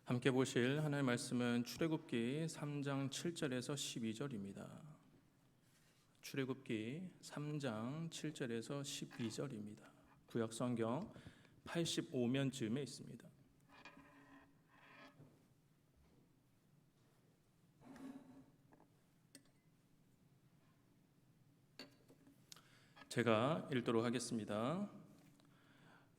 함께 보실 하나님의 말씀은 출애굽기 3장 7절에서 12절입니다. 출애굽기 3장 7절에서 12절입니다. 구약 성경 85면쯤에 있습니다. 제가 읽도록 하겠습니다.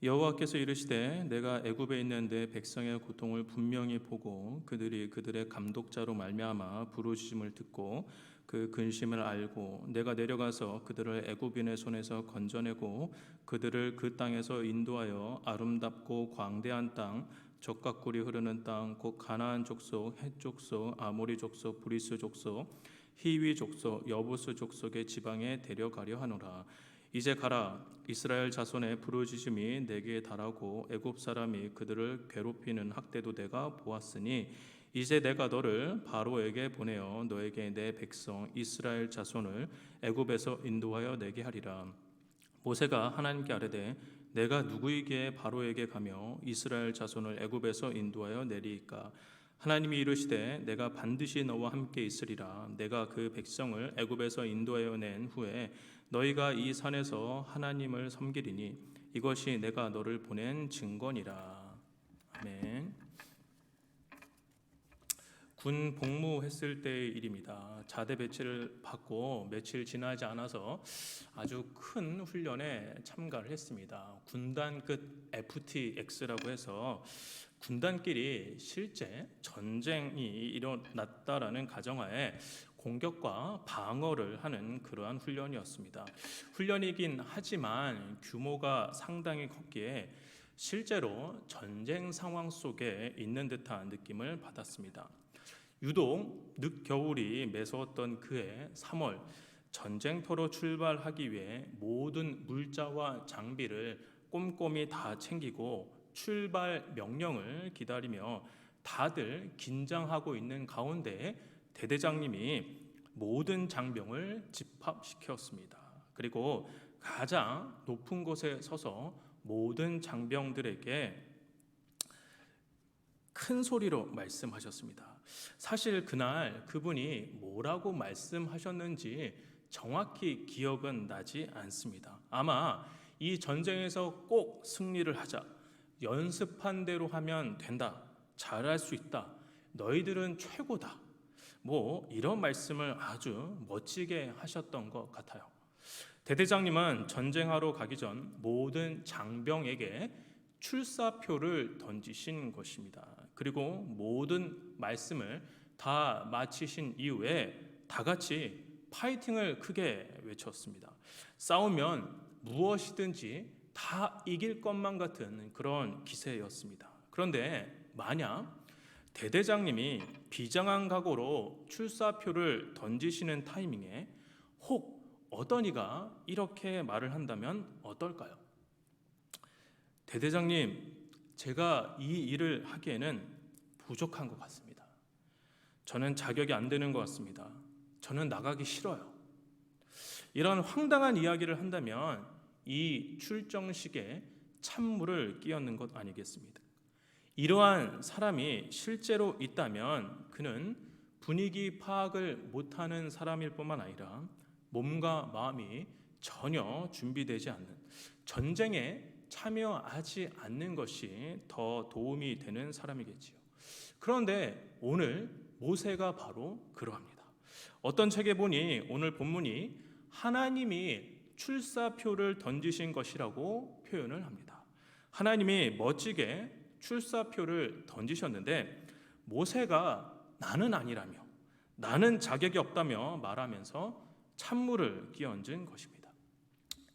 여호와께서 이르시되 내가 애굽에 있는 내 백성의 고통을 분명히 보고 그들이 그들의 감독자로 말미암아 부르짖음을 듣고 그 근심을 알고 내가 내려가서 그들을 애굽인의 손에서 건져내고 그들을 그 땅에서 인도하여 아름답고 광대한 땅 젖과 꿀이 흐르는 땅 곧 가나안 족속, 헷 족속, 아모리 족속, 브리스 족속, 히위 족속, 여부스 족속의 지방에 데려가려 하노라. 이제 가라. 이스라엘 자손의 부르짖음이 내게 달하고 애굽 사람이 그들을 괴롭히는 학대도 내가 보았으니 이제 내가 너를 바로에게 보내어 너에게 내 백성 이스라엘 자손을 애굽에서 인도하여 내게 하리라. 모세가 하나님께 아뢰되 내가 누구이기에 바로에게 가며 이스라엘 자손을 애굽에서 인도하여 내리이까? 하나님이 이르시되 내가 반드시 너와 함께 있으리라. 내가 그 백성을 애굽에서 인도하여 낸 후에 너희가 이 산에서 하나님을 섬기리니 이것이 내가 너를 보낸 증거니라. 아멘. 군 복무했을 때의 일입니다. 자대 배치를 받고 며칠 지나지 않아서 아주 큰 훈련에 참가를 했습니다. 군단 끝 FTX라고 해서 군단끼리 실제 전쟁이 일어났다라는 가정하에 공격과 방어를 하는 그러한 훈련이었습니다. 훈련이긴 하지만 규모가 상당히 컸기에 실제로 전쟁 상황 속에 있는 듯한 느낌을 받았습니다. 유독 늦겨울이 매서웠던 그해 3월 전쟁터로 출발하기 위해 모든 물자와 장비를 꼼꼼히 다 챙기고 출발 명령을 기다리며 다들 긴장하고 있는 가운데 대대장님이 모든 장병을 집합시켰습니다. 그리고 가장 높은 곳에 서서 모든 장병들에게 큰 소리로 말씀하셨습니다. 사실 그날 그분이 뭐라고 말씀하셨는지 정확히 기억은 나지 않습니다. 아마 이 전쟁에서 꼭 승리를 하자, 연습한 대로 하면 된다, 잘할 수 있다, 너희들은 최고다, 이런 말씀을 아주 멋지게 하셨던 것 같아요. 대대장님은 전쟁하러 가기 전 모든 장병에게 출사표를 던지신 것입니다. 그리고 모든 말씀을 다 마치신 이후에 다 같이 파이팅을 크게 외쳤습니다. 싸우면 무엇이든지 다 이길 것만 같은 그런 기세였습니다. 그런데 만약 대대장님이 비장한 각오로 출사표를 던지시는 타이밍에 혹 어떤 이가 이렇게 말을 한다면 어떨까요? 대대장님, 제가 이 일을 하기에는 부족한 것 같습니다. 저는 자격이 안 되는 것 같습니다. 저는 나가기 싫어요. 이런 황당한 이야기를 한다면 이 출정식에 찬물을 끼얹는 것 아니겠습니까? 이러한 사람이 실제로 있다면 그는 분위기 파악을 못하는 사람일 뿐만 아니라 몸과 마음이 전혀 준비되지 않는, 전쟁에 참여하지 않는 것이 더 도움이 되는 사람이겠지요. 그런데 오늘 모세가 바로 그러합니다. 어떤 책에 보니 오늘 본문이 하나님이 출사표를 던지신 것이라고 표현을 합니다. 하나님이 멋지게 출사표를 던지셨는데 모세가 나는 아니라며, 나는 자격이 없다며 말하면서 찬물을 끼얹은 것입니다.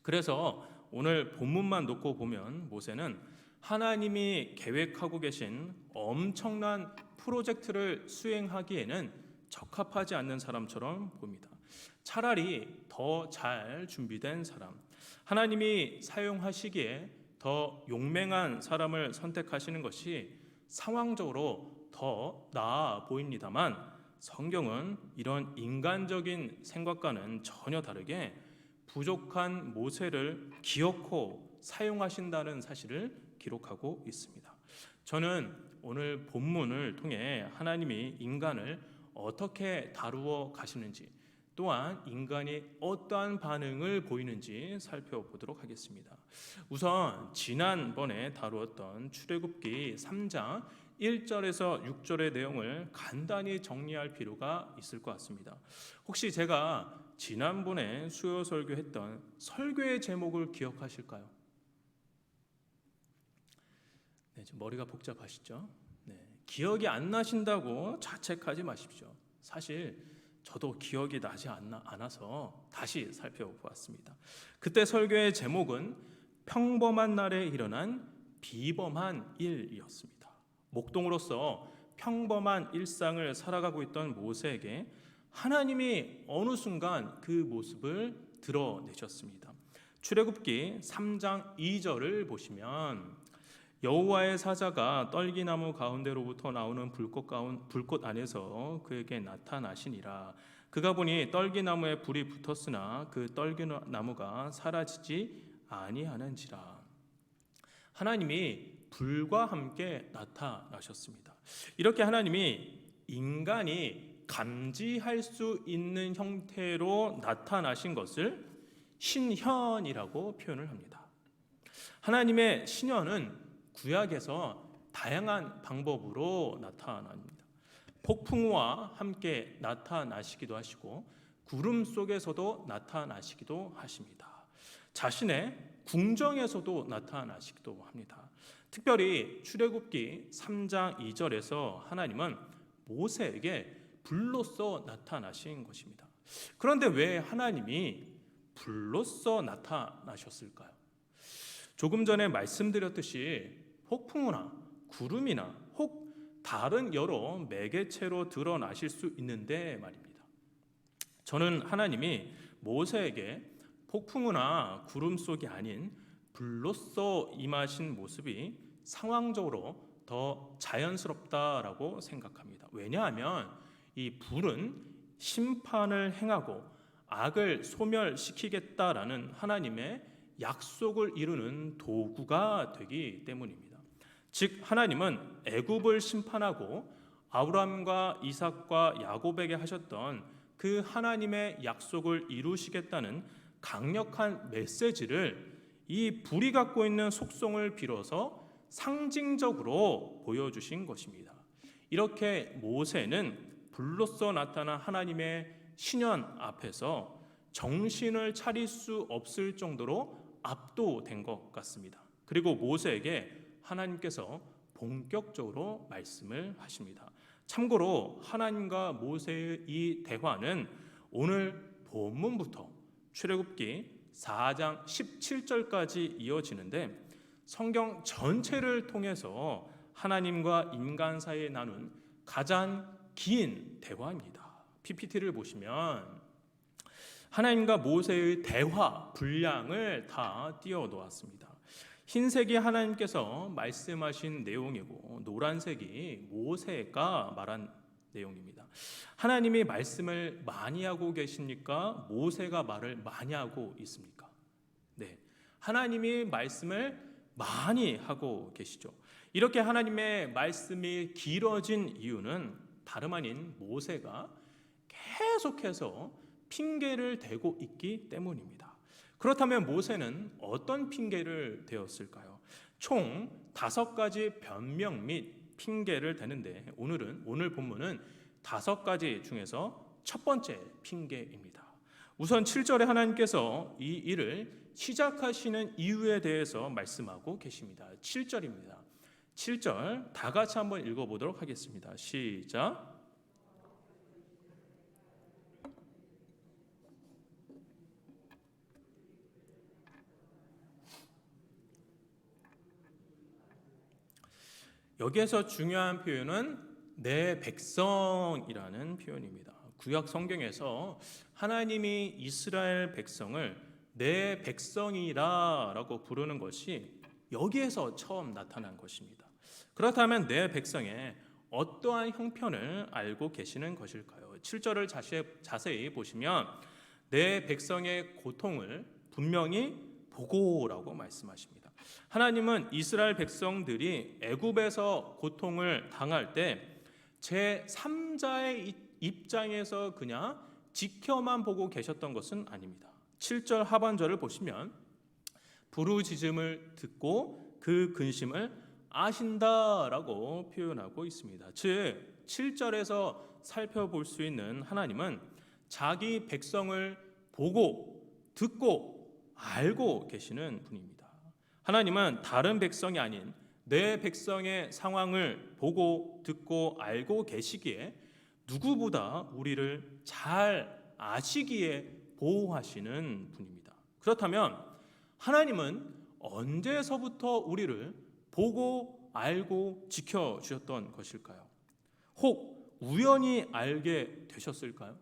그래서 오늘 본문만 놓고 보면 모세는 하나님이 계획하고 계신 엄청난 프로젝트를 수행하기에는 적합하지 않는 사람처럼 보입니다. 차라리 더 잘 준비된 사람, 하나님이 사용하시기에 더 용맹한 사람을 선택하시는 것이 상황적으로 더 나아 보입니다만 성경은 이런 인간적인 생각과는 전혀 다르게 부족한 모세를 기어코 사용하신다는 사실을 기록하고 있습니다. 저는 오늘 본문을 통해 하나님이 인간을 어떻게 다루어 가시는지, 또한 인간이 어떠한 반응을 보이는지 살펴보도록 하겠습니다. 우선 지난번에 다루었던 출애굽기 3장 1절에서 6절의 내용을 간단히 정리할 필요가 있을 것 같습니다. 혹시 제가 지난번에 수요 설교했던 설교의 제목을 기억하실까요? 네, 좀 머리가 복잡하시죠? 네, 기억이 안 나신다고 자책하지 마십시오. 사실 저도 기억이 나지 않아서 다시 살펴보았습니다. 그때 설교의 제목은 평범한 날에 일어난 비범한 일이었습니다. 목동으로서 평범한 일상을 살아가고 있던 모세에게 하나님이 어느 순간 그 모습을 드러내셨습니다. 출애굽기 3장 2절을 보시면 여호와의 사자가 떨기나무 가운데로부터 나오는 불꽃 안에서 그에게 나타나시니라. 그가 보니 떨기나무에 불이 붙었으나 그 떨기나무가 사라지지 아니하는지라. 하나님이 불과 함께 나타나셨습니다. 이렇게 하나님이 인간이 감지할 수 있는 형태로 나타나신 것을 신현이라고 표현을 합니다. 하나님의 신현은 구약에서 다양한 방법으로 나타납니다. 폭풍우와 함께 나타나시기도 하시고 구름 속에서도 나타나시기도 하십니다. 자신의 궁정에서도 나타나시기도 합니다. 특별히 출애굽기 3장 2절에서 하나님은 모세에게 불로써 나타나신 것입니다. 그런데 왜 하나님이 불로써 나타나셨을까요? 조금 전에 말씀드렸듯이 폭풍우나 구름이나 혹 다른 여러 매개체로 드러나실 수 있는데 말입니다. 저는 하나님이 모세에게 폭풍우나 구름 속이 아닌 불로써 임하신 모습이 상황적으로 더 자연스럽다라고 생각합니다. 왜냐하면 이 불은 심판을 행하고 악을 소멸시키겠다라는 하나님의 약속을 이루는 도구가 되기 때문입니다. 즉 하나님은 애굽을 심판하고 아브라함과 이삭과 야곱에게 하셨던 그 하나님의 약속을 이루시겠다는 강력한 메시지를 이 불이 갖고 있는 속성을 빌어서 상징적으로 보여주신 것입니다. 이렇게 모세는 불로써 나타난 하나님의 신현 앞에서 정신을 차릴 수 없을 정도로 압도된 것 같습니다. 그리고 모세에게 하나님께서 본격적으로 말씀을 하십니다. 참고로 하나님과 모세의 이 대화는 오늘 본문부터 출애굽기 4장 17절까지 이어지는데 성경 전체를 통해서 하나님과 인간 사이에 나눈 가장 긴 대화입니다. PPT를 보시면 하나님과 모세의 대화 분량을 다 띄워 놓았습니다. 흰색이 하나님께서 말씀하신 내용이고 노란색이 모세가 말한 내용입니다. 하나님이 말씀을 많이 하고 계십니까? 모세가 말을 많이 하고 있습니까? 네, 하나님이 말씀을 많이 하고 계시죠. 이렇게 하나님의 말씀이 길어진 이유는 다름 아닌 모세가 계속해서 핑계를 대고 있기 때문입니다. 그렇다면 모세는 어떤 핑계를 대었을까요? 총 5가지 변명 및 핑계를 대는데 오늘 본문은 5가지 중에서 첫 번째 핑계입니다. 우선 7절에 하나님께서 이 일을 시작하시는 이유에 대해서 말씀하고 계십니다. 7절입니다. 7절 다 같이 한번 읽어보도록 하겠습니다. 시작. 여기에서 중요한 표현은 내 백성이라는 표현입니다. 구약 성경에서 하나님이 이스라엘 백성을 내 백성이라고 부르는 것이 여기에서 처음 나타난 것입니다. 그렇다면 내 백성의 어떠한 형편을 알고 계시는 것일까요? 7절을 자세히 보시면 내 백성의 고통을 분명히 보고라고 말씀하십니다. 하나님은 이스라엘 백성들이 애굽에서 고통을 당할 때 제3자의 입장에서 그냥 지켜만 보고 계셨던 것은 아닙니다. 7절 하반절을 보시면 부르짖음을 듣고 그 근심을 아신다라고 표현하고 있습니다. 즉 7절에서 살펴볼 수 있는 하나님은 자기 백성을 보고 듣고 알고 계시는 분입니다. 하나님은 다른 백성이 아닌 내 백성의 상황을 보고 듣고 알고 계시기에 누구보다 우리를 잘 아시기에 보호하시는 분입니다. 그렇다면 하나님은 언제서부터 우리를 보고 알고 지켜주셨던 것일까요? 혹 우연히 알게 되셨을까요?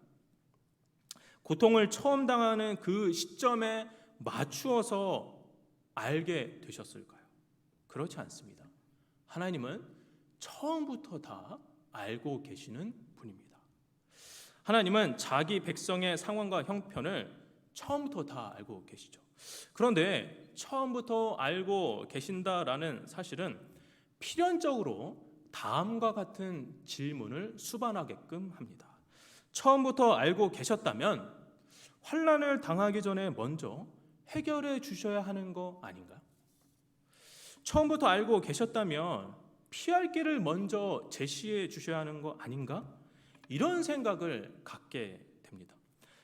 고통을 처음 당하는 그 시점에 맞추어서 알게 되셨을까요? 그렇지 않습니다. 하나님은 처음부터 다 알고 계시는 분입니다. 하나님은 자기 백성의 상황과 형편을 처음부터 다 알고 계시죠. 그런데 처음부터 알고 계신다라는 사실은 필연적으로 다음과 같은 질문을 수반하게끔 합니다. 처음부터 알고 계셨다면 환난을 당하기 전에 먼저 해결해 주셔야 하는 거 아닌가? 처음부터 알고 계셨다면 피할 길을 먼저 제시해 주셔야 하는 거 아닌가? 이런 생각을 갖게 됩니다.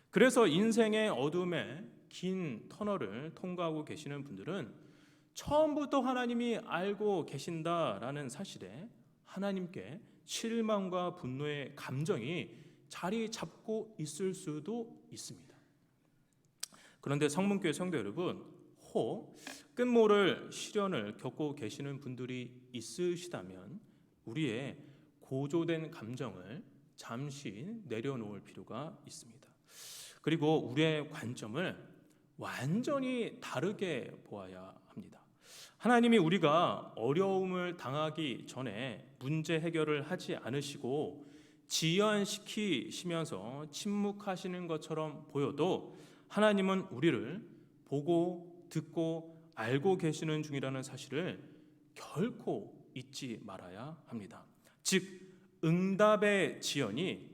그래서 인생의 어둠에 긴 터널을 통과하고 계시는 분들은 처음부터 하나님이 알고 계신다라는 사실에 하나님께 실망과 분노의 감정이 자리 잡고 있을 수도 있습니다. 그런데 성문교회 성도 여러분, 혹 끝모를 시련을 겪고 계시는 분들이 있으시다면 우리의 고조된 감정을 잠시 내려놓을 필요가 있습니다. 그리고 우리의 관점을 완전히 다르게 보아야 합니다. 하나님이 우리가 어려움을 당하기 전에 문제 해결을 하지 않으시고 지연시키시면서 침묵하시는 것처럼 보여도 하나님은 우리를 보고 듣고 알고 계시는 중이라는 사실을 결코 잊지 말아야 합니다. 즉 응답의 지연이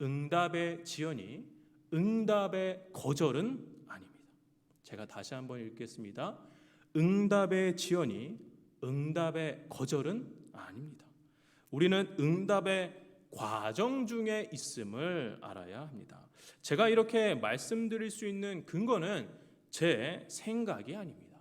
응답의 거절은 아닙니다. 제가 다시 한번 읽겠습니다. 응답의 지연이 응답의 거절은 아닙니다. 우리는 응답의 과정 중에 있음을 알아야 합니다. 제가 이렇게 말씀드릴 수 있는 근거는 제 생각이 아닙니다.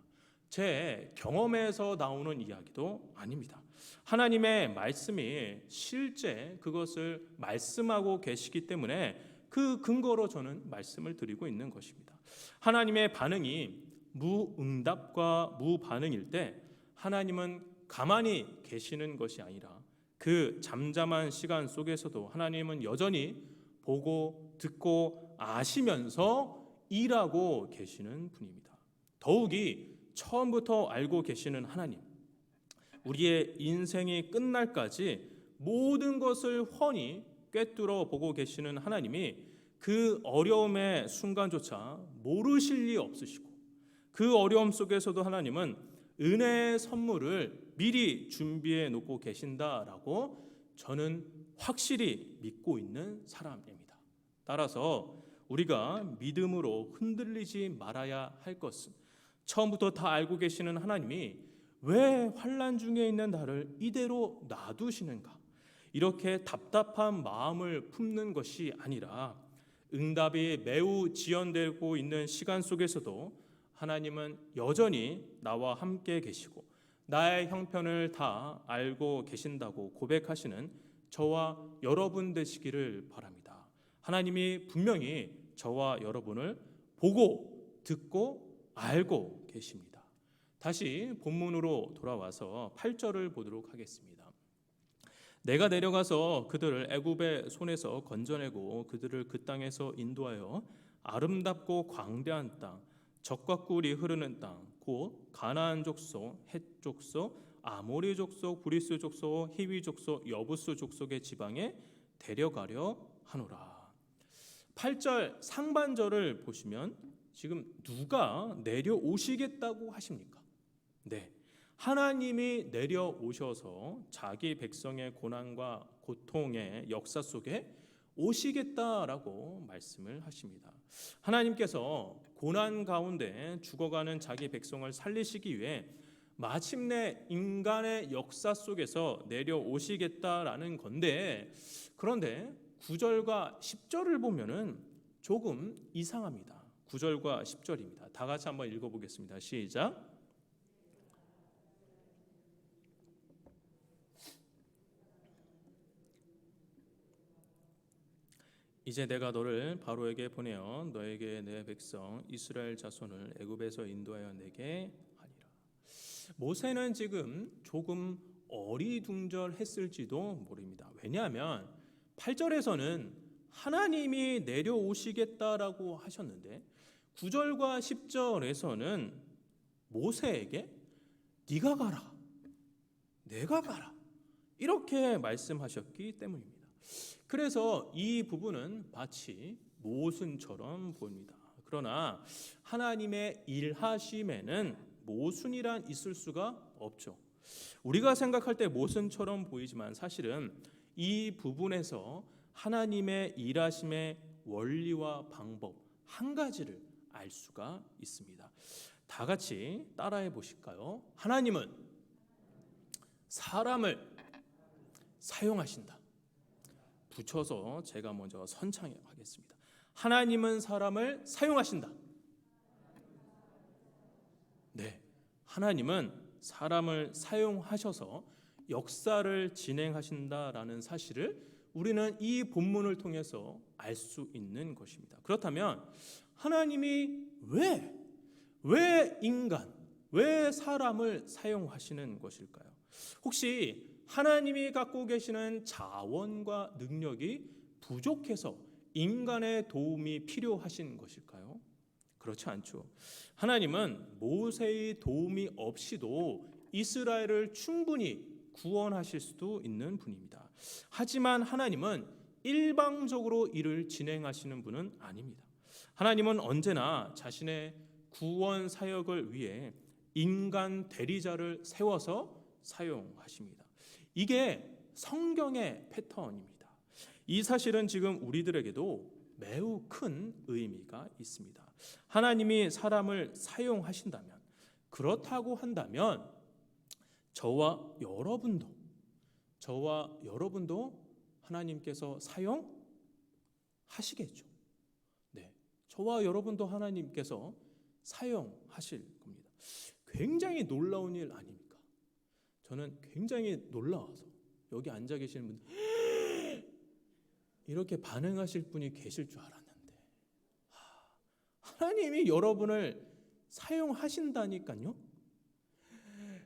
제 경험에서 나오는 이야기도 아닙니다. 하나님의 말씀이 실제 그것을 말씀하고 계시기 때문에 그 근거로 저는 말씀을 드리고 있는 것입니다. 하나님의 반응이 무응답과 무반응일 때 하나님은 가만히 계시는 것이 아니라 그 잠잠한 시간 속에서도 하나님은 여전히 보고 듣고 아시면서 일하고 계시는 분입니다. 더욱이 처음부터 알고 계시는 하나님, 우리의 인생이 끝날까지 모든 것을 훤히 꿰뚫어 보고 계시는 하나님이 그 어려움의 순간조차 모르실 리 없으시고 그 어려움 속에서도 하나님은 은혜의 선물을 미리 준비해 놓고 계신다라고 저는 확실히 믿고 있는 사람입니다. 따라서 우리가 믿음으로 흔들리지 말아야 할 것은 처음부터 다 알고 계시는 하나님이 왜 환난 중에 있는 나를 이대로 놔두시는가? 이렇게 답답한 마음을 품는 것이 아니라 응답이 매우 지연되고 있는 시간 속에서도 하나님은 여전히 나와 함께 계시고 나의 형편을 다 알고 계신다고 고백하시는 저와 여러분 되시기를 바랍니다. 하나님이 분명히 저와 여러분을 보고 듣고 알고 계십니다. 다시 본문으로 돌아와서 8절을 보도록 하겠습니다. 내가 내려가서 그들을 애굽의 손에서 건져내고 그들을 그 땅에서 인도하여 아름답고 광대한 땅, 젖과 꿀이 흐르는 땅, 곧 가나안 족속, 헷 족속, 아모리 족속, 브리스 족속, 히위 족속, 여부스 족속의 지방에 데려가려 하노라. 8절 상반절을 보시면 지금 누가 내려오시겠다고 하십니까? 네, 하나님이 내려오셔서 자기 백성의 고난과 고통의 역사 속에 오시겠다라고 말씀을 하십니다. 하나님께서 고난 가운데 죽어가는 자기 백성을 살리시기 위해 마침내 인간의 역사 속에서 내려오시겠다라는 건데, 그런데 9절과 10절을 보면은 조금 이상합니다. 9절과 10절입니다. 다 같이 한번 읽어보겠습니다. 시작. 이제 내가 너를 바로에게 보내어 너에게 내 백성 이스라엘 자손을 애굽에서 인도하여 내게 하리라. 모세는 지금 조금 어리둥절했을지도 모릅니다. 왜냐하면 8절에서는 하나님이 내려오시겠다라고 하셨는데 9절과 10절에서는 모세에게 네가 가라, 내가 가라 이렇게 말씀하셨기 때문입니다. 그래서 이 부분은 마치 모순처럼 보입니다. 그러나 하나님의 일하심에는 모순이란 있을 수가 없죠. 우리가 생각할 때 모순처럼 보이지만 사실은 이 부분에서 하나님의 일하심의 원리와 방법 한 가지를 알 수가 있습니다. 다 같이 따라해 보실까요? 하나님은 사람을 사용하신다. 붙여서 제가 먼저 선창하겠습니다. 하나님은 사람을 사용하신다. 네, 하나님은 사람을 사용하셔서 역사를 진행하신다라는 사실을 우리는 이 본문을 통해서 알 수 있는 것입니다. 그렇다면 하나님이 왜 인간, 왜 사람을 사용하시는 것일까요? 혹시 하나님이 갖고 계시는 자원과 능력이 부족해서 인간의 도움이 필요하신 것일까요? 그렇지 않죠. 하나님은 모세의 도움이 없이도 이스라엘을 충분히 구원하실 수도 있는 분입니다. 하지만 하나님은 일방적으로 일을 진행하시는 분은 아닙니다. 하나님은 언제나 자신의 구원 사역을 위해 인간 대리자를 세워서 사용하십니다. 이게 성경의 패턴입니다. 이 사실은 지금 우리들에게도 매우 큰 의미가 있습니다. 하나님이 사람을 사용하신다면, 그렇다고 한다면 저와 여러분도 하나님께서 사용하시겠죠. 네, 저와 여러분도 하나님께서 사용하실 겁니다. 굉장히 놀라운 일 아닙니까? 저는 굉장히 놀라워서 여기 앉아 계시는 분 이렇게 반응하실 분이 계실 줄 알았는데 하나님이 여러분을 사용하신다니까요. 네,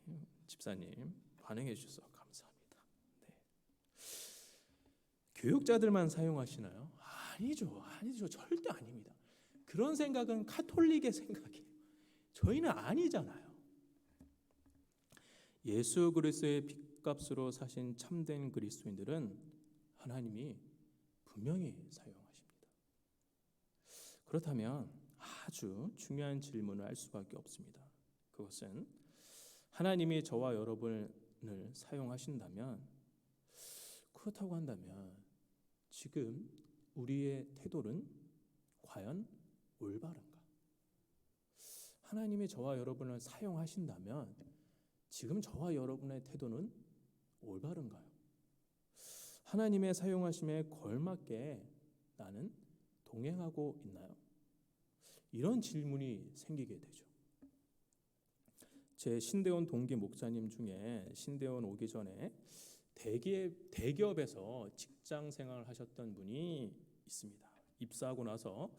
우리 집사님 반응해 주셔서 감사합니다. 네. 교육자들만 사용하시나요? 아니죠, 절대 아닙니다. 그런 생각은 카톨릭의 생각이에요. 저희는 아니잖아요. 예수 그리스도의 핏값으로 사신 참된 그리스도인들은 하나님이 분명히 사용하십니다. 그렇다면 아주 중요한 질문을 할 수밖에 없습니다. 그것은 하나님이 저와 여러분을 사용하신다면, 그렇다고 한다면 지금 우리의 태도는 과연 올바른가? 하나님이 저와 여러분을 사용하신다면 지금 저와 여러분의 태도는 올바른가요? 하나님의 사용하심에 걸맞게 나는 동행하고 있나요? 이런 질문이 생기게 되죠. 제 신대원 동기 목사님 중에 신대원 오기 전에 대기업에서 직장 생활을 하셨던 분이 있습니다. 입사하고 나서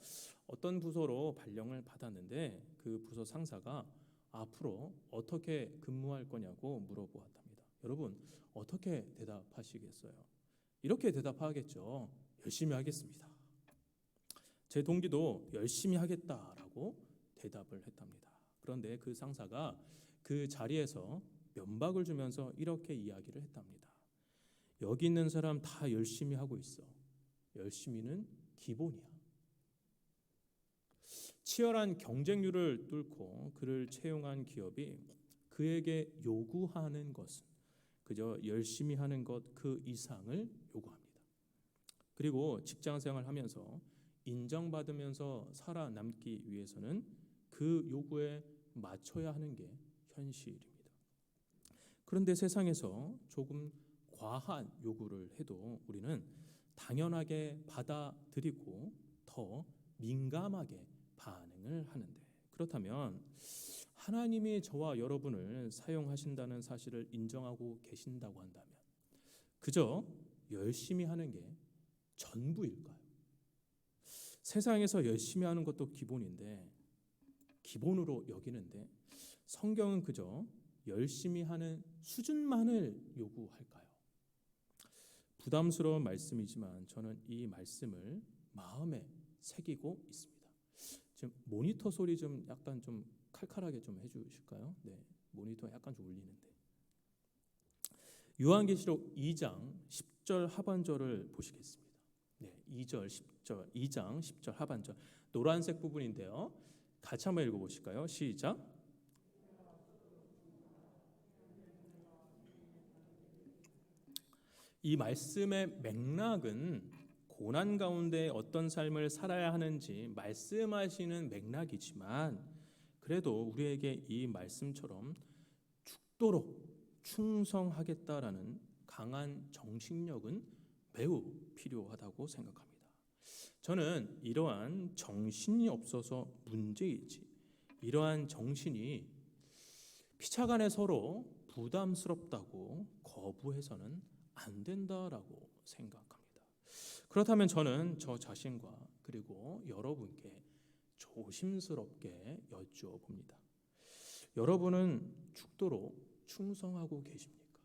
어떤 부서로 발령을 받았는데 그 부서 상사가 앞으로 어떻게 근무할 거냐고 물어보았답니다. 여러분 어떻게 대답하시겠어요? 이렇게 대답하겠죠. 열심히 하겠습니다. 제 동기도 열심히 하겠다라고 대답을 했답니다. 그런데 그 상사가 그 자리에서 면박을 주면서 이렇게 이야기를 했답니다. 여기 있는 사람 다 열심히 하고 있어. 열심히는 기본이야. 치열한 경쟁률을 뚫고 그를 채용한 기업이 그에게 요구하는 것은 그저 열심히 하는 것 그 이상을 요구합니다. 그리고 직장 생활하면서 인정받으면서 살아남기 위해서는 그 요구에 맞춰야 하는 게 현실입니다. 그런데 세상에서 조금 과한 요구를 해도 우리는 당연하게 받아들이고 더 민감하게 반응을 하는데, 그렇다면 하나님이 저와 여러분을 사용하신다는 사실을 인정하고 계신다고 한다면 그저 열심히 하는 게 전부일까요? 세상에서 열심히 하는 것도 기본인데, 기본으로 여기는데 성경은 그저 열심히 하는 수준만을 요구할까요? 부담스러운 말씀이지만 저는 이 말씀을 마음에 새기고 있습니다. 지금 모니터 소리 좀 약간 좀 칼칼하게 좀 해주실까요? 네, 모니터 약간 좀 울리는데. 요한계시록 2장 10절 하반절을 보시겠습니다. 네, 2장 10절 하반절 노란색 부분인데요. 같이 한번 읽어보실까요? 시작. 이 말씀의 맥락은 고난 가운데 어떤 삶을 살아야 하는지 말씀하시는 맥락이지만, 그래도 우리에게 이 말씀처럼 죽도록 충성하겠다라는 강한 정신력은 매우 필요하다고 생각합니다. 저는 이러한 정신이 없어서 문제이지, 이러한 정신이 피차간에 서로 부담스럽다고 거부해서는 안 된다라고 생각합니다. 그렇다면 저는 저 자신과 그리고 여러분께 조심스럽게 여쭈어봅니다. 여러분은 죽도록 충성하고 계십니까?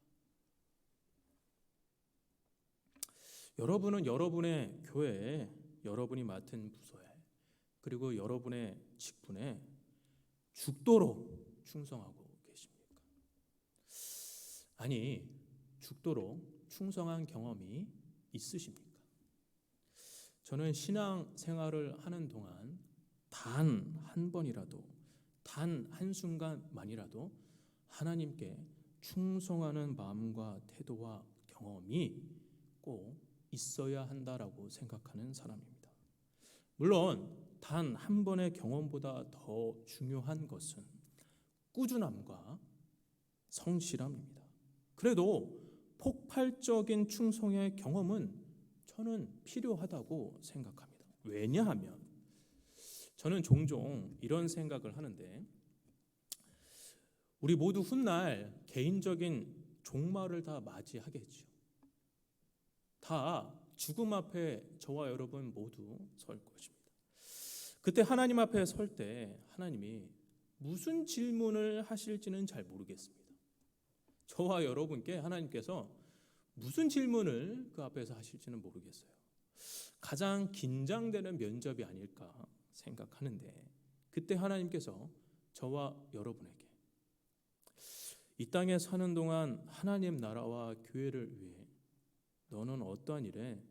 여러분은 여러분의 교회에, 여러분이 맡은 부서에, 그리고 여러분의 직분에 죽도록 충성하고 계십니까? 아니, 죽도록 충성한 경험이 있으십니까? 저는 신앙 생활을 하는 동안 단 한 번이라도, 단 한순간만이라도 하나님께 충성하는 마음과 태도와 경험이 꼭 있어야 한다라고 생각하는 사람입니다. 물론 단 한 번의 경험보다 더 중요한 것은 꾸준함과 성실함입니다. 그래도 폭발적인 충성의 경험은 저는 필요하다고 생각합니다. 왜냐하면 저는 종종 이런 생각을 하는데, 우리 모두 훗날 개인적인 종말을 다 맞이하겠죠. 다 죽음 앞에 저와 여러분 모두 설 것입니다. 그때 하나님 앞에 설 때 하나님이 무슨 질문을 하실지는 잘 모르겠습니다. 저와 여러분께 하나님께서 무슨 질문을 그 앞에서 하실지는 모르겠어요. 가장 긴장되는 면접이 아닐까 생각하는데, 그때 하나님께서 저와 여러분에게 이 땅에 사는 동안 하나님 나라와 교회를 위해 너는 어떠한 일에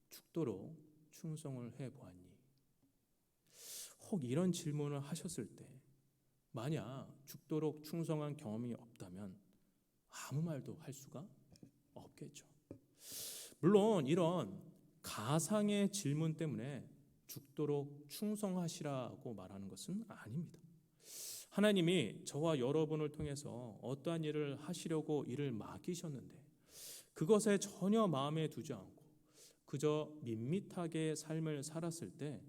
죽도록 충성을 해보았니? 혹 이런 질문을 하셨을 때 만약 죽도록 충성한 경험이 없다면 아무 말도 할 수가 없겠죠. 물론 이런 가상의 질문 때문에 죽도록 충성하시라고 말하는 것은 아닙니다. 하나님이 저와 여러분을 통해서 어떠한 일을 하시려고 일을 맡기셨는데 그것에 전혀 마음에 두지 않고 그저 밋밋하게 삶을 살았을 때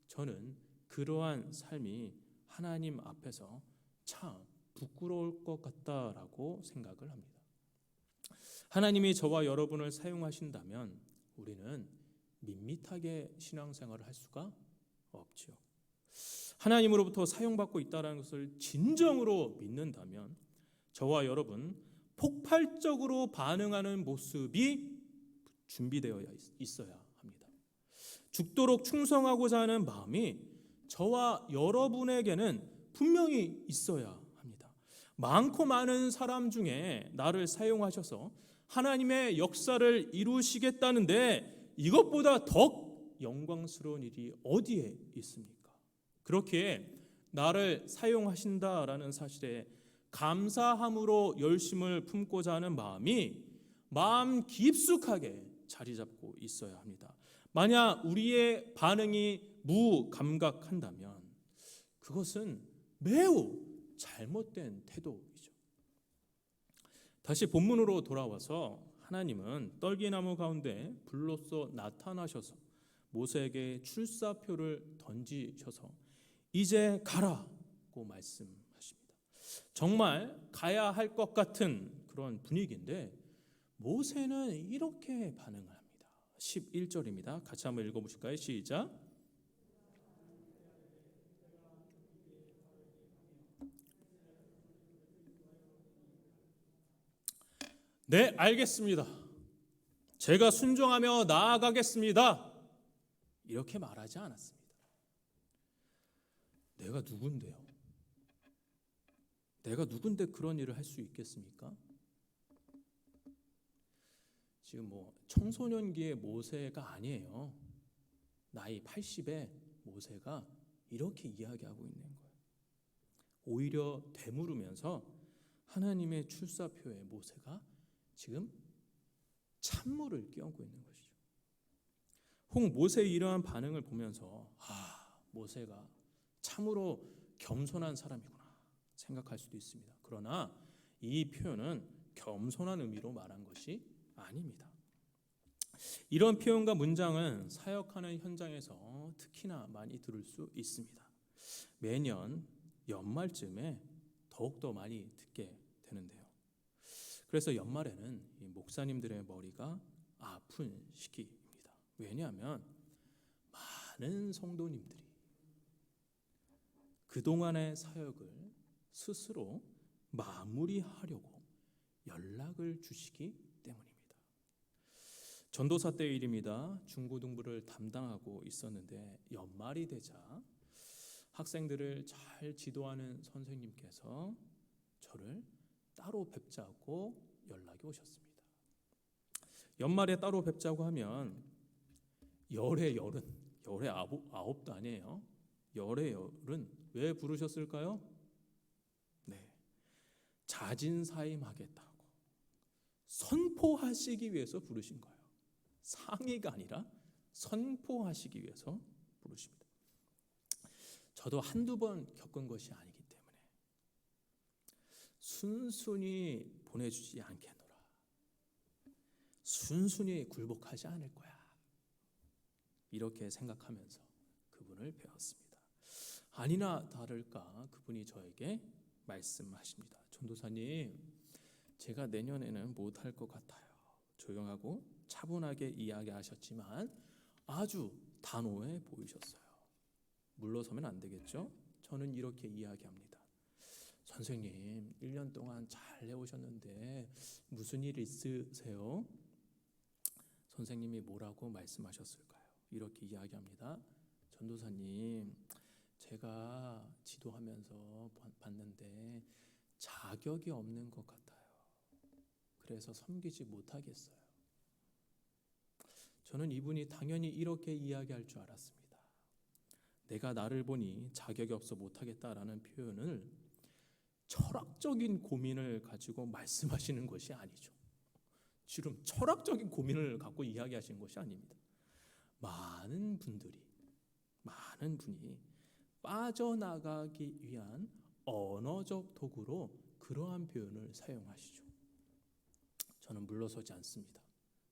저는 그러한 삶이 하나님 앞에서 참 부끄러울 것 같다라고 생각을 합니다. 하나님이 저와 여러분을 사용하신다면 우리는 밋밋하게 신앙생활을 할 수가 없지요. 하나님으로부터 사용받고 있다는 것을 진정으로 믿는다면 저와 여러분 폭발적으로 반응하는 모습이 준비되어 있어야 합니다. 죽도록 충성하고자 하는 마음이 저와 여러분에게는 분명히 있어야 합니다. 많고 많은 사람 중에 나를 사용하셔서 하나님의 역사를 이루시겠다는데 이것보다 더 영광스러운 일이 어디에 있습니까? 그렇게 나를 사용하신다라는 사실에 감사함으로 열심을 품고자 하는 마음이 마음 깊숙하게 자리 잡고 있어야 합니다. 만약 우리의 반응이 무감각한다면 그것은 매우 잘못된 태도이죠. 다시 본문으로 돌아와서 하나님은 떨기나무 가운데 불로써 나타나셔서 모세에게 출사표를 던지셔서 이제 가라고 말씀하십니다. 정말 가야 할 것 같은 그런 분위기인데 모세는 이렇게 반응을 합니다. 11절입니다. 같이 한번 읽어보실까요? 시작. 네, 알겠습니다. 제가 순종하며 나아가겠습니다. 이렇게 말하지 않았습니다. 내가 누군데요? 내가 누군데 그런 일을 할 수 있겠습니까? 지금 청소년기의 모세가 아니에요. 나이 80의 모세가 이렇게 이야기하고 있는 거예요. 오히려 되물으면서 하나님의 출사표에 모세가 지금 찬물을 끼얹고 있는 것이죠. 혹 모세의 이러한 반응을 보면서 모세가 참으로 겸손한 사람이구나 생각할 수도 있습니다. 그러나 이 표현은 겸손한 의미로 말한 것이 아닙니다. 이런 표현과 문장은 사역하는 현장에서 특히나 많이 들을 수 있습니다. 매년 연말쯤에 더욱더 많이 듣게 되는데요. 그래서 연말에는 이 목사님들의 머리가 아픈 시기입니다. 왜냐하면 많은 성도님들이 그동안의 사역을 스스로 마무리하려고 연락을 주시기 때문입니다. 전도사 때의 일입니다. 중고등부를 담당하고 있었는데 연말이 되자 학생들을 잘 지도하는 선생님께서 저를 따로 뵙자고 연락이 오셨습니다. 연말에 따로 뵙자고 하면 열의 열은 열의 아홉도 아니에요. 열의 열은 왜 부르셨을까요? 네, 자진사임하겠다고 선포하시기 위해서 부르신 거예요. 상의가 아니라 선포하시기 위해서 부르십니다. 저도 한두 번 겪은 것이 아니기 때문에 순순히 보내주지 않겠노라. 순순히 굴복하지 않을 거야. 이렇게 생각하면서 그분을 배웠습니다. 아니나 다를까 그분이 저에게 말씀하십니다. 전도사님, 제가 내년에는 못할 것 같아요. 조용하고 차분하게 이야기하셨지만 아주 단호해 보이셨어요. 물러서면 안 되겠죠? 저는 이렇게 이야기합니다. 선생님, 1년 동안 잘 해오셨는데 무슨 일 있으세요? 선생님이 뭐라고 말씀하셨을까요? 이렇게 이야기합니다. 전도사님, 제가 지도하면서 봤는데 자격이 없는 것 같아요. 그래서 섬기지 못하겠어요. 저는 이분이 당연히 이렇게 이야기할 줄 알았습니다. 내가 나를 보니 자격이 없어 못하겠다라는 표현을 철학적인 고민을 가지고 말씀하시는 것이 아니죠. 지금 철학적인 고민을 갖고 이야기하시는 것이 아닙니다. 많은 분이 빠져나가기 위한 언어적 도구로 그러한 표현을 사용하시죠. 저는 물러서지 않습니다.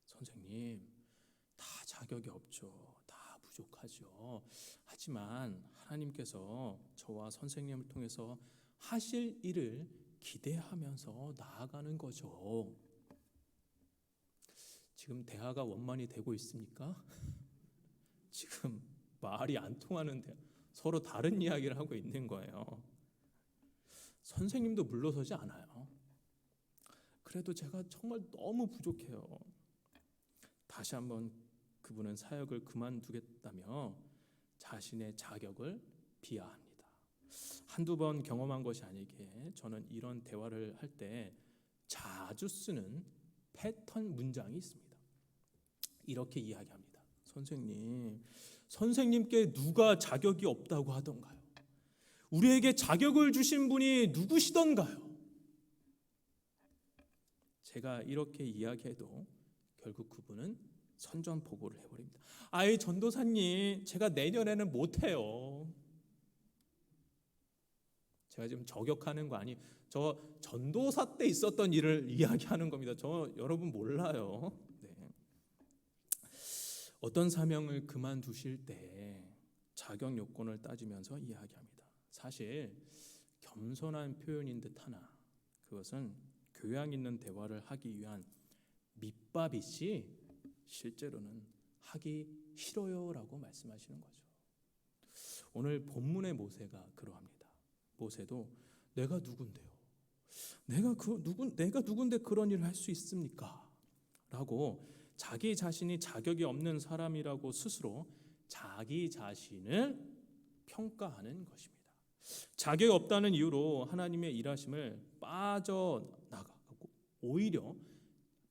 선생님, 다 자격이 없죠. 다 부족하죠. 하지만 하나님께서 저와 선생님을 통해서 하실 일을 기대하면서 나아가는 거죠. 지금 대화가 원만히 되고 있습니까? 지금 말이 안 통하는데 서로 다른 이야기를 하고 있는 거예요. 선생님도 물러서지 않아요. 그래도 제가 정말 너무 부족해요. 다시 한번 그분은 사역을 그만두겠다며 자신의 자격을 비하합니다. 한두 번 경험한 것이 아니기에 저는 이런 대화를 할 때 자주 쓰는 패턴 문장이 있습니다. 이렇게 이야기합니다. 선생님께 누가 자격이 없다고 하던가요? 우리에게 자격을 주신 분이 누구시던가요? 제가 이렇게 이야기해도 결국 그분은 선전포고를 해버립니다. 아이 전도사님, 제가 내년에는 못해요. 제가 지금 저격하는 거 아니, 저 전도사 때 있었던 일을 이야기하는 겁니다. 저 여러분 몰라요. 네. 어떤 사명을 그만두실 때 자격 요건을 따지면서 이야기합니다. 사실 겸손한 표현인 듯하나 그것은 교양 있는 대화를 하기 위한 밑밥이지 실제로는 하기 싫어요라고 말씀하시는 거죠. 오늘 본문의 모세가 그러합니다. 모세도 내가 누군데요? 내가 누군데 그런 일을 할 수 있습니까? 라고 자기 자신이 자격이 없는 사람이라고 스스로 자기 자신을 평가하는 것입니다. 자격이 없다는 이유로 하나님의 일하심을 빠져나가고 오히려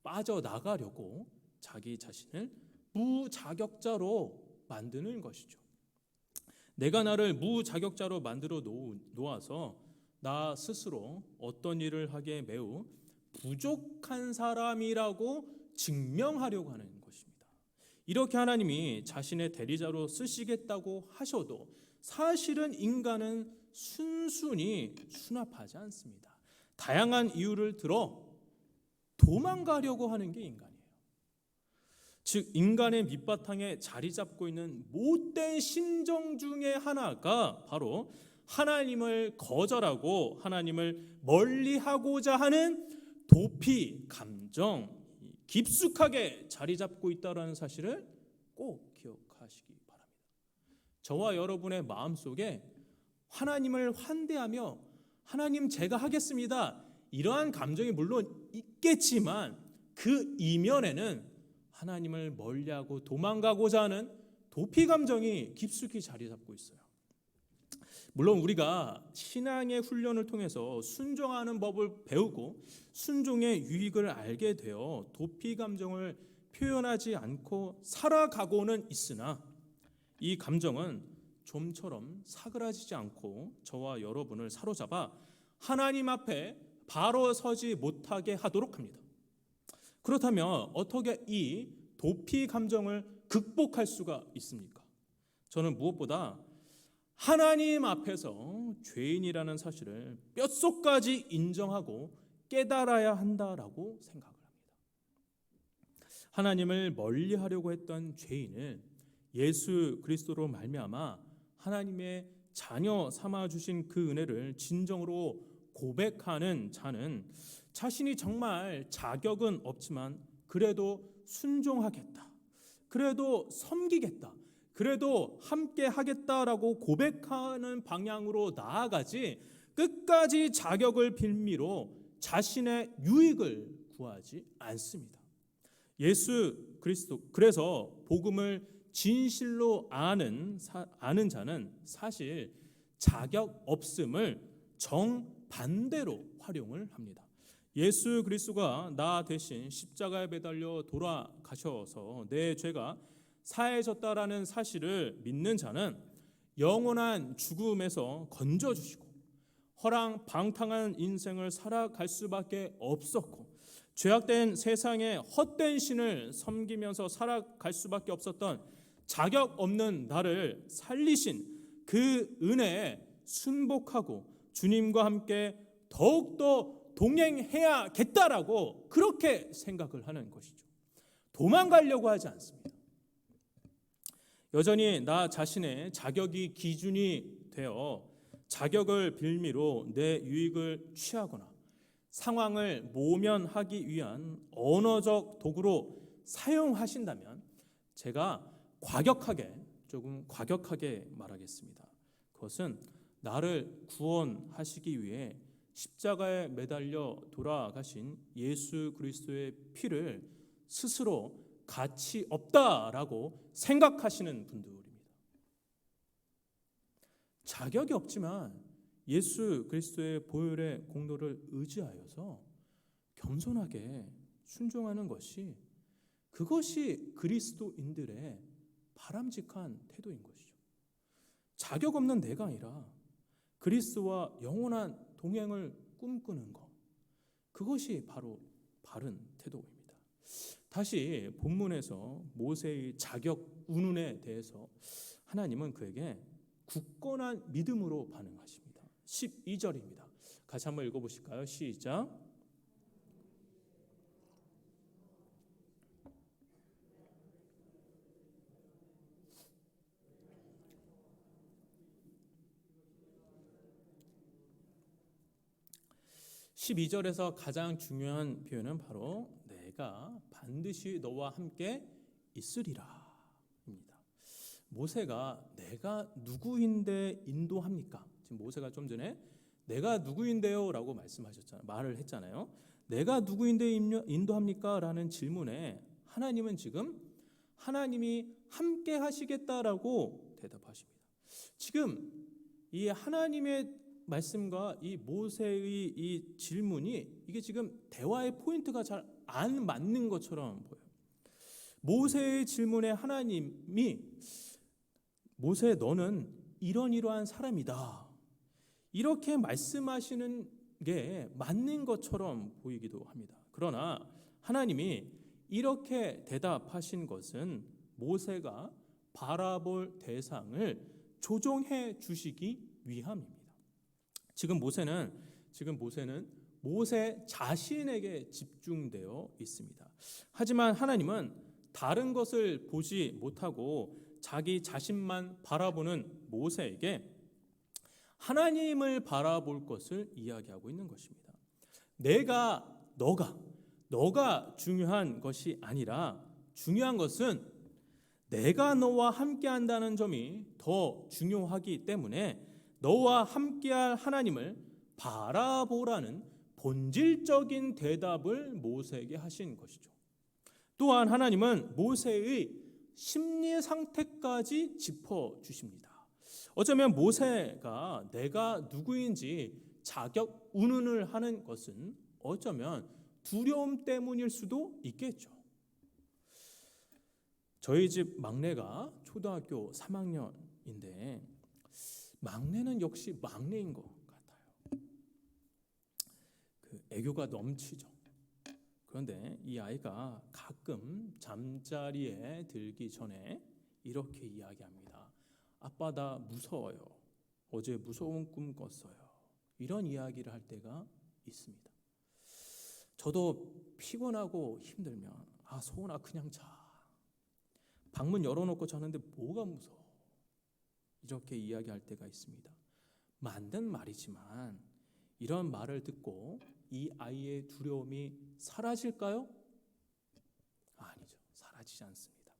빠져나가려고 자기 자신을 무자격자로 만드는 것이죠. 내가 나를 무자격자로 만들어 놓아서 나 스스로 어떤 일을 하기에 매우 부족한 사람이라고 증명하려고 하는 것입니다. 이렇게 하나님이 자신의 대리자로 쓰시겠다고 하셔도 사실은 인간은 순순히 수납하지 않습니다. 다양한 이유를 들어 도망가려고 하는 게 인간이에요. 즉 인간의 밑바탕에 자리 잡고 있는 못된 심정 중에 하나가 바로 하나님을 거절하고 하나님을 멀리하고자 하는 도피 감정, 깊숙하게 자리 잡고 있다는 사실을 꼭 기억하시기 바랍니다. 저와 여러분의 마음속에 하나님을 환대하며 하나님 제가 하겠습니다, 이러한 감정이 물론 있겠지만 그 이면에는 하나님을 멀리하고 도망가고자 하는 도피 감정이 깊숙이 자리 잡고 있어요. 물론 우리가 신앙의 훈련을 통해서 순종하는 법을 배우고 순종의 유익을 알게 되어 도피 감정을 표현하지 않고 살아가고는 있으나 이 감정은 좀처럼 사그라지지 않고 저와 여러분을 사로잡아 하나님 앞에 바로 서지 못하게 하도록 합니다. 그렇다면 어떻게 이 도피 감정을 극복할 수가 있습니까? 저는 무엇보다 하나님 앞에서 죄인이라는 사실을 뼛속까지 인정하고 깨달아야 한다라고 생각을 합니다. 하나님을 멀리하려고 했던 죄인을 예수 그리스도로 말미암아 하나님의 자녀 삼아 주신 그 은혜를 진정으로 고백하는 자는 자신이 정말 자격은 없지만 그래도 순종하겠다, 그래도 섬기겠다, 그래도 함께 하겠다라고 고백하는 방향으로 나아가지 끝까지 자격을 빌미로 자신의 유익을 구하지 않습니다. 예수 그리스도, 그래서 복음을 진실로 아는 자는 사실 자격 없음을 정반대로 활용을 합니다. 예수 그리스도가 나 대신 십자가에 매달려 돌아가셔서 내 죄가 사해졌다라는 사실을 믿는 자는 영원한 죽음에서 건져주시고 허랑방탕한 인생을 살아갈 수밖에 없었고 죄악된 세상에 헛된 신을 섬기면서 살아갈 수밖에 없었던 자격 없는 나를 살리신 그 은혜에 순복하고 주님과 함께 더욱더 동행해야겠다라고 그렇게 생각을 하는 것이죠. 도망가려고 하지 않습니다. 여전히 나 자신의 자격이 기준이 되어 자격을 빌미로 내 유익을 취하거나 상황을 모면하기 위한 언어적 도구로 사용하신다면 제가 조금 과격하게 말하겠습니다. 그것은 나를 구원하시기 위해 십자가에 매달려 돌아가신 예수 그리스도의 피를 스스로 가치 없다라고 생각하시는 분들입니다. 자격이 없지만 예수 그리스도의 보혈의 공로를 의지하여서 겸손하게 순종하는 것이, 그것이 그리스도인들의 바람직한 태도인 것이죠. 자격 없는 내가 아니라 그리스도와 영원한 동행을 꿈꾸는 것, 그것이 바로 바른 태도입니다. 다시 본문에서 모세의 자격 운운에 대해서 하나님은 그에게 굳건한 믿음으로 반응하십니다. 12절입니다. 같이 한번 읽어보실까요? 시작. 12절에서 가장 중요한 표현은 바로 내가 반드시 너와 함께 있으리라 입니다. 모세가 내가 누구인데 인도합니까? 지금 모세가 좀 전에 내가 누구인데요? 라고 말을 했잖아요. 내가 누구인데 인도합니까? 라는 질문에 하나님은 지금 하나님이 함께 하시겠다라고 대답하십니다. 지금 이 하나님의 말씀과 이 모세의 이 질문이 이게 지금 대화의 포인트가 잘 안 맞는 것처럼 보여요. 모세의 질문에 하나님이 모세 너는 이러한 사람이다, 이렇게 말씀하시는 게 맞는 것처럼 보이기도 합니다. 그러나 하나님이 이렇게 대답하신 것은 모세가 바라볼 대상을 조정해 주시기 위함입니다. 지금 모세는 모세 자신에게 집중되어 있습니다. 하지만 하나님은 다른 것을 보지 못하고 자기 자신만 바라보는 모세에게 하나님을 바라볼 것을 이야기하고 있는 것입니다. 너가 중요한 것이 아니라 중요한 것은 내가 너와 함께 한다는 점이 더 중요하기 때문에 너와 함께할 하나님을 바라보라는 본질적인 대답을 모세에게 하신 것이죠. 또한 하나님은 모세의 심리 상태까지 짚어주십니다. 어쩌면 모세가 내가 누구인지 자격 운운을 하는 것은 어쩌면 두려움 때문일 수도 있겠죠. 저희 집 막내가 초등학교 3학년인데 막내는 역시 막내인 것 같아요. 애교가 넘치죠. 그런데 이 아이가 가끔 잠자리에 들기 전에 이렇게 이야기합니다. 아빠 나 무서워요. 어제 무서운 꿈 꿨어요. 이런 이야기를 할 때가 있습니다. 저도 피곤하고 힘들면 소은아 그냥 자. 방문 열어놓고 자는데 뭐가 무서워. 이렇게 이야기할 때가 있습니다. 맞는 말이지만 이런 말을 듣고 이 아이의 두려움이 사라질까요? 아니죠. 사라지지 않습니다.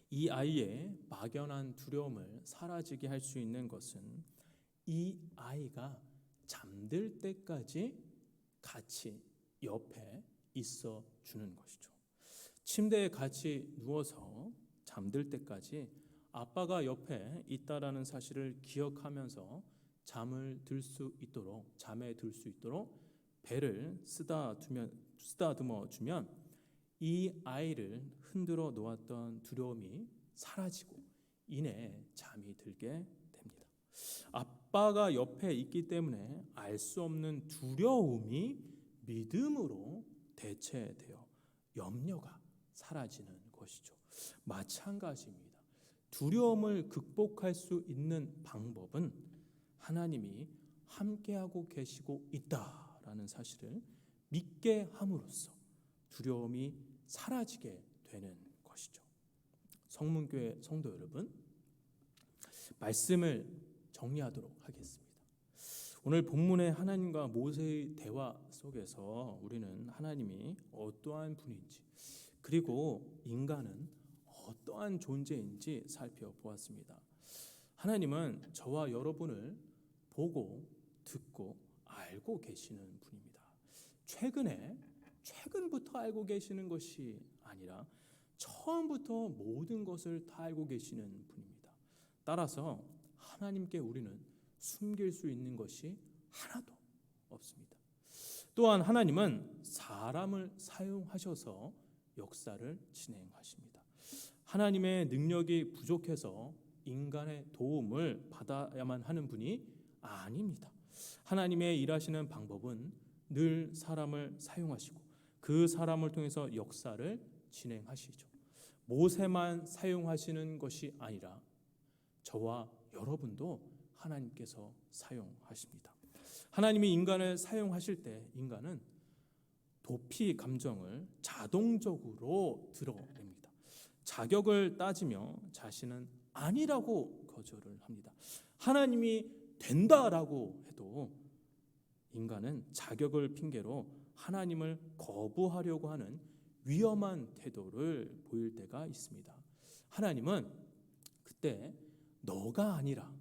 이 아이의 막연한 두려움을 사라지게 할 수 있는 것은 이 아이가 잠들 때까지 같이 옆에 있어 주는 것이죠. 침대에 같이 누워서 잠들 때까지 아빠가 옆에 있다라는 사실을 기억하면서 잠에 들 수 있도록 배를 쓰다듬어 주면 이 아이를 흔들어 놓았던 두려움이 사라지고 이내 잠이 들게 됩니다. 아빠가 옆에 있기 때문에 알 수 없는 두려움이 믿음으로 대체되어 염려가 사라지는 것이죠. 마찬가지입니다. 두려움을 극복할 수 있는 방법은 하나님이 함께하고 계시고 있다라는 사실을 믿게 함으로써 두려움이 사라지게 되는 것이죠. 성문교회 성도 여러분, 말씀을 정리하도록 하겠습니다. 오늘 본문의 하나님과 모세의 대화 속에서 우리는 하나님이 어떠한 분인지 그리고 인간은 어떠한 존재인지 살펴보았습니다. 하나님은 저와 여러분을 보고 듣고 알고 계시는 분입니다. 최근부터 알고 계시는 것이 아니라 처음부터 모든 것을 다 알고 계시는 분입니다. 따라서 하나님께 우리는 숨길 수 있는 것이 하나도 없습니다. 또한 하나님은 사람을 사용하셔서 역사를 진행하십니다. 하나님의 능력이 부족해서 인간의 도움을 받아야만 하는 분이 아닙니다. 하나님의 일하시는 방법은 늘 사람을 사용하시고 그 사람을 통해서 역사를 진행하시죠. 모세만 사용하시는 것이 아니라 저와 여러분도 하나님께서 사용하십니다. 하나님이 인간을 사용하실 때 인간은 도피 감정을 자동적으로 드러냅니다. 자격을 따지며 자신은 아니라고 거절을 합니다. 하나님이 된다라고 해도 인간은 자격을 핑계로 하나님을 거부하려고 하는 위험한 태도를 보일 때가 있습니다. 하나님은 그때 너가 아니라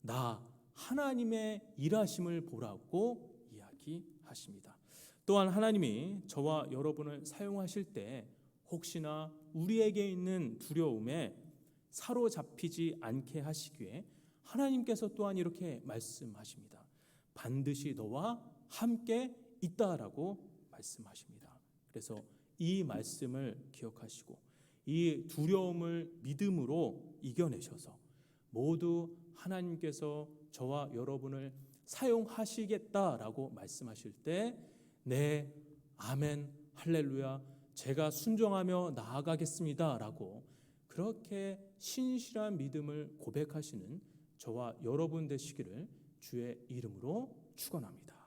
나 하나님의 일하심을 보라고 이야기하십니다. 또한 하나님이 저와 여러분을 사용하실 때 혹시나 우리에게 있는 두려움에 사로잡히지 않게 하시기에 하나님께서 또한 이렇게 말씀하십니다. 반드시 너와 함께 있다라고 말씀하십니다. 그래서 이 말씀을 기억하시고 이 두려움을 믿음으로 이겨내셔서 모두 하나님께서 저와 여러분을 사용하시겠다라고 말씀하실 때 네, 아멘, 할렐루야, 제가 순종하며 나아가겠습니다라고 그렇게 신실한 믿음을 고백하시는 저와 여러분 되시기를 주의 이름으로 축원합니다.